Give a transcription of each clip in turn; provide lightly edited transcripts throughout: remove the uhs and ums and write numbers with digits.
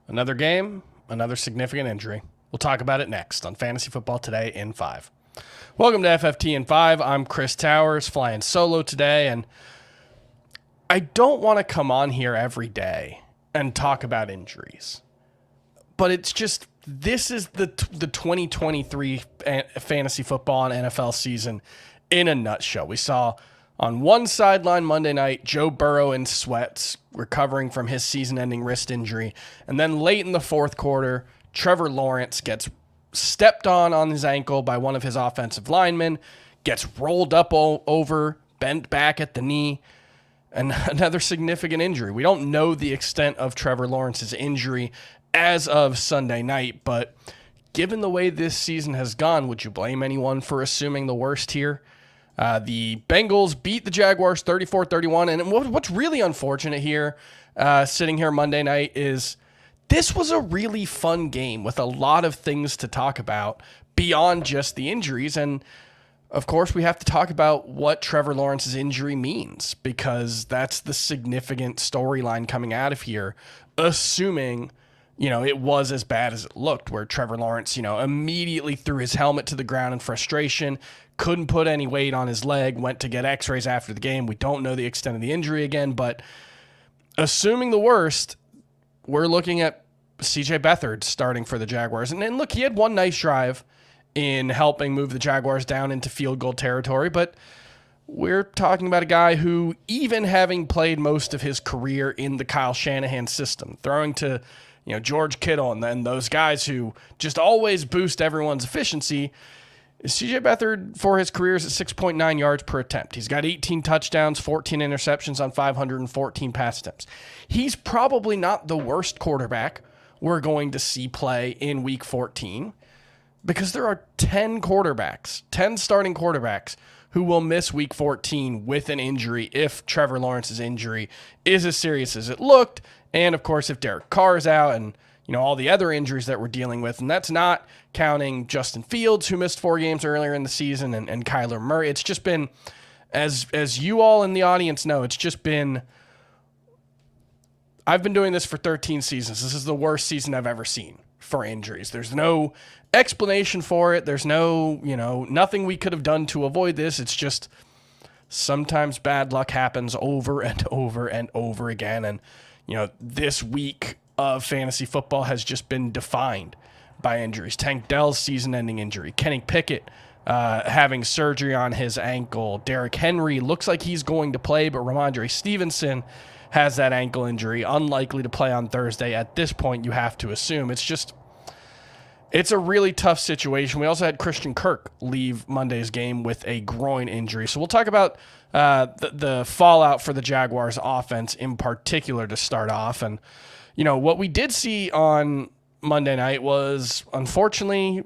Another game, another significant injury. We'll talk about it next on Fantasy Football Today in 5. Welcome to FFT in 5. I'm Chris Towers, flying solo today, and I don't want to come on here every day and talk about injuries. But it's just, this is the 2023 fantasy football and NFL season in a nutshell. We saw on one sideline Monday night, Joe Burrow in sweats, recovering from his season-ending wrist injury. And then late in the fourth quarter, Trevor Lawrence gets stepped on his ankle by one of his offensive linemen, gets rolled up over, bent back at the knee, and another significant injury. We don't know the extent of Trevor Lawrence's injury as of Sunday night, but given the way this season has gone, would you blame anyone for assuming the worst here? The Bengals beat the Jaguars 34-31, and what's really unfortunate here, sitting here Monday night, is this was a really fun game with a lot of things to talk about beyond just the injuries, and of course we have to talk about what Trevor Lawrence's injury means, because that's the significant storyline coming out of here, assuming it was as bad as it looked, where Trevor Lawrence, immediately threw his helmet to the ground in frustration, couldn't put any weight on his leg, went to get x-rays after the game. We don't know the extent of the injury again, but assuming the worst, we're looking at CJ Beathard starting for the Jaguars. And look, he had one nice drive in helping move the Jaguars down into field goal territory, but we're talking about a guy who, even having played most of his career in the Kyle Shanahan system, throwing to George Kittle and then those guys who just always boost everyone's efficiency, CJ Beathard for his career is at 6.9 yards per attempt. He's got 18 touchdowns, 14 interceptions on 514 pass attempts. He's probably not the worst quarterback we're going to see play in week 14, because there are 10 starting quarterbacks who will miss week 14 with an injury if Trevor Lawrence's injury is as serious as it looked. And of course, if Derek Carr is out and all the other injuries that we're dealing with, and that's not counting Justin Fields, who missed 4 games earlier in the season, and Kyler Murray. It's just been, as you all in the audience know, it's just been, I've been doing this for 13 seasons. This is the worst season I've ever seen for injuries. There's no explanation for it. There's no, nothing we could have done to avoid this. It's just sometimes bad luck happens over and over and over again. And, this week of fantasy football has just been defined by injuries. Tank Dell's season-ending injury. Kenny Pickett having surgery on his ankle. Derrick Henry looks like he's going to play, but Ramondre Stevenson has that ankle injury, unlikely to play on Thursday. At this point, you have to assume. It's a really tough situation. We also had Christian Kirk leave Monday's game with a groin injury. So we'll talk about the fallout for the Jaguars offense in particular to start off. And, what we did see on Monday night was, unfortunately,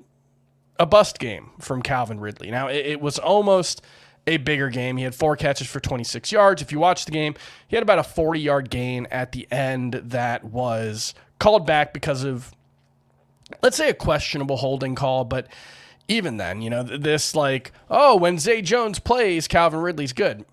a bust game from Calvin Ridley. Now, it was almost a bigger game. He had 4 catches for 26 yards. If you watch the game, he had about a 40-yard gain at the end that was called back because of, let's say, a questionable holding call. But even then, this when Zay Jones plays, Calvin Ridley's good.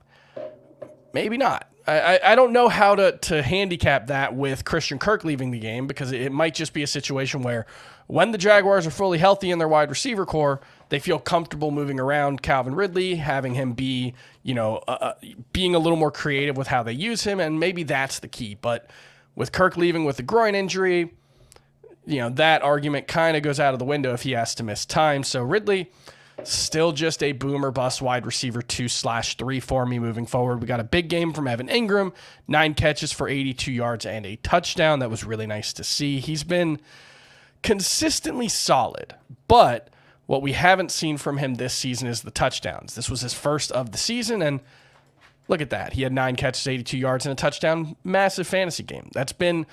Maybe not. I don't know how to handicap that with Christian Kirk leaving the game, because it might just be a situation where when the Jaguars are fully healthy in their wide receiver core, they feel comfortable moving around Calvin Ridley, having him be, being a little more creative with how they use him, and maybe that's the key. But with Kirk leaving with a groin injury, that argument kind of goes out of the window if he has to miss time. So Ridley, still just a boomer bust wide receiver 2/3 for me moving forward. We got a big game from Evan Ingram, 9 catches for 82 yards and a touchdown. That was really nice to see. He's been consistently solid, but what we haven't seen from him this season is the touchdowns. This was his first of the season, and look at that. He had 9 catches, 82 yards, and a touchdown. Massive fantasy game. That's been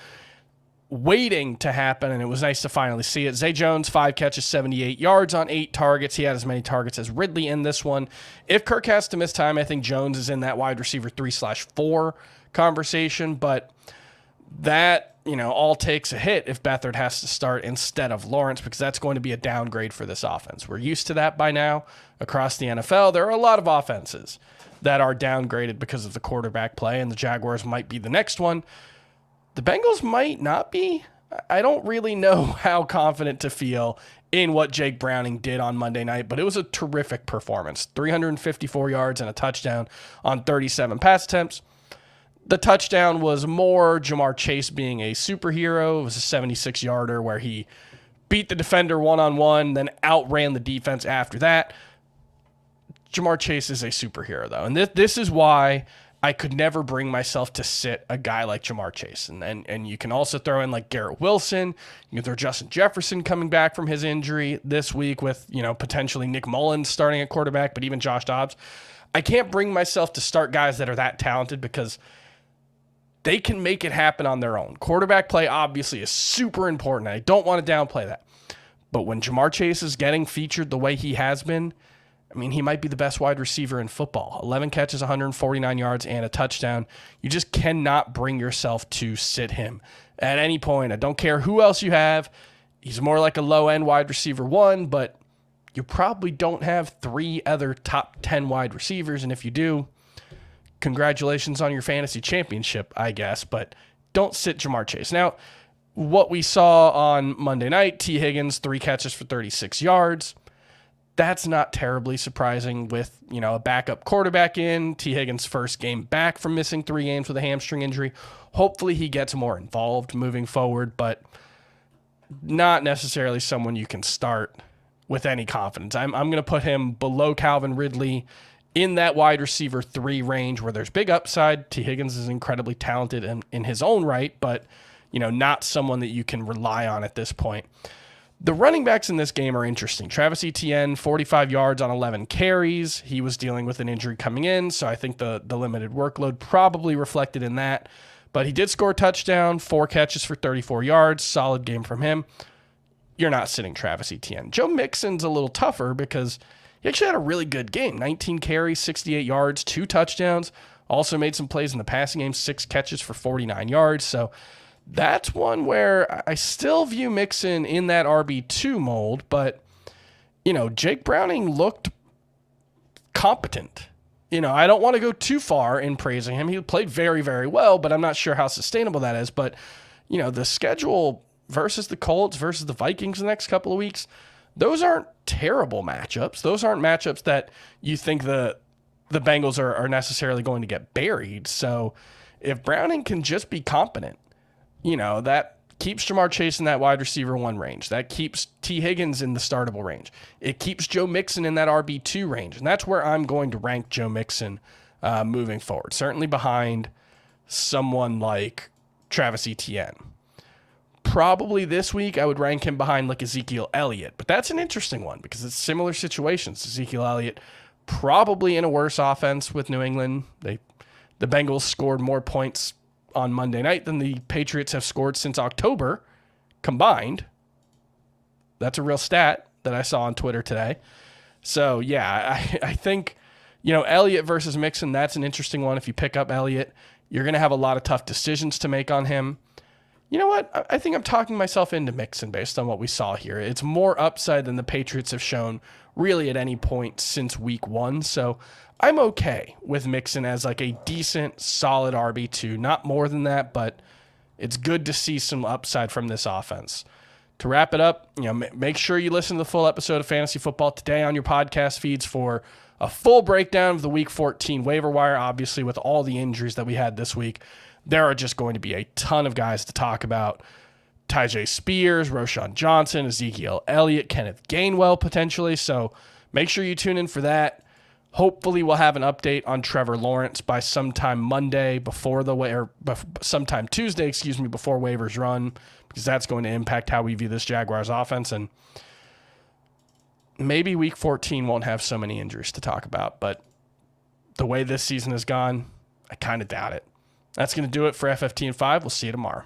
waiting to happen, and it was nice to finally see it. Zay Jones, 5 catches, 78 yards on 8 targets. He had as many targets as Ridley in this one. If Kirk has to miss time, I think Jones is in that wide receiver 3/4 conversation, but that, all takes a hit if Beathard has to start instead of Lawrence, because that's going to be a downgrade for this offense. We're used to that by now across the NFL. There are a lot of offenses that are downgraded because of the quarterback play, and the Jaguars might be the next one. The Bengals might not be. I don't really know how confident to feel in what Jake Browning did on Monday night, but it was a terrific performance. 354 yards and a touchdown on 37 pass attempts. The touchdown was more Jamar Chase being a superhero. It was a 76-yarder where he beat the defender one-on-one, then outran the defense after that. Jamar Chase is a superhero, though. And this is why I could never bring myself to sit a guy like Jamar Chase. And you can also throw in like Garrett Wilson. You can throw Justin Jefferson coming back from his injury this week with, potentially Nick Mullins starting at quarterback, but even Josh Dobbs. I can't bring myself to start guys that are that talented because they can make it happen on their own. Quarterback play obviously is super important. I don't want to downplay that. But when Jamar Chase is getting featured the way he has been, he might be the best wide receiver in football. 11 catches, 149 yards, and a touchdown. You just cannot bring yourself to sit him at any point. I don't care who else you have. He's more like a low-end wide receiver one, but you probably don't have 3 other top 10 wide receivers. And if you do, congratulations on your fantasy championship, I guess. But don't sit Jamar Chase. Now, what we saw on Monday night, T. Higgins, 3 catches for 36 yards. That's not terribly surprising with, a backup quarterback in. T. Higgins' first game back from missing 3 games with a hamstring injury. Hopefully he gets more involved moving forward, but not necessarily someone you can start with any confidence. I'm going to put him below Calvin Ridley in that wide receiver 3 range where there's big upside. T. Higgins is incredibly talented in his own right, but, not someone that you can rely on at this point. The running backs in this game are interesting. Travis Etienne, 45 yards on 11 carries. He was dealing with an injury coming in, so I think the limited workload probably reflected in that. But he did score a touchdown, 4 catches for 34 yards. Solid game from him. You're not sitting Travis Etienne. Joe Mixon's a little tougher because he actually had a really good game. 19 carries, 68 yards, 2 touchdowns. Also made some plays in the passing game, 6 catches for 49 yards. So that's one where I still view Mixon in that RB2 mold, but, Jake Browning looked competent. I don't want to go too far in praising him. He played very, very well, but I'm not sure how sustainable that is. But, the schedule versus the Colts versus the Vikings the next couple of weeks, those aren't terrible matchups. Those aren't matchups that you think the Bengals are necessarily going to get buried. So if Browning can just be competent, that keeps Jamar Chase in that wide receiver 1 range. That keeps T. Higgins in the startable range. It keeps Joe Mixon in that RB2 range. And that's where I'm going to rank Joe Mixon moving forward. Certainly behind someone like Travis Etienne. Probably this week I would rank him behind like Ezekiel Elliott. But that's an interesting one because it's similar situations. Ezekiel Elliott probably in a worse offense with New England. The Bengals scored more points on Monday night than the Patriots have scored since October combined. That's a real stat that I saw on Twitter today. So, yeah, I think, Elliott versus Mixon, that's an interesting one. If you pick up Elliott, you're going to have a lot of tough decisions to make on him. You know what? I think I'm talking myself into Mixon based on what we saw here. It's more upside than the Patriots have shown really at any point since week 1. So I'm okay with Mixon as like a decent, solid RB2. Not more than that, but it's good to see some upside from this offense. To wrap it up, make sure you listen to the full episode of Fantasy Football today on your podcast feeds for a full breakdown of the Week 14 waiver wire. Obviously, with all the injuries that we had this week, there are just going to be a ton of guys to talk about. Tyjae Spears, Roschon Johnson, Ezekiel Elliott, Kenneth Gainwell potentially. So make sure you tune in for that. Hopefully we'll have an update on Trevor Lawrence by sometime Monday sometime Tuesday, before waivers run, because that's going to impact how we view this Jaguars offense. And maybe Week 14 won't have so many injuries to talk about, but the way this season has gone, I kind of doubt it. That's going to do it for FFT and 5. We'll see you tomorrow.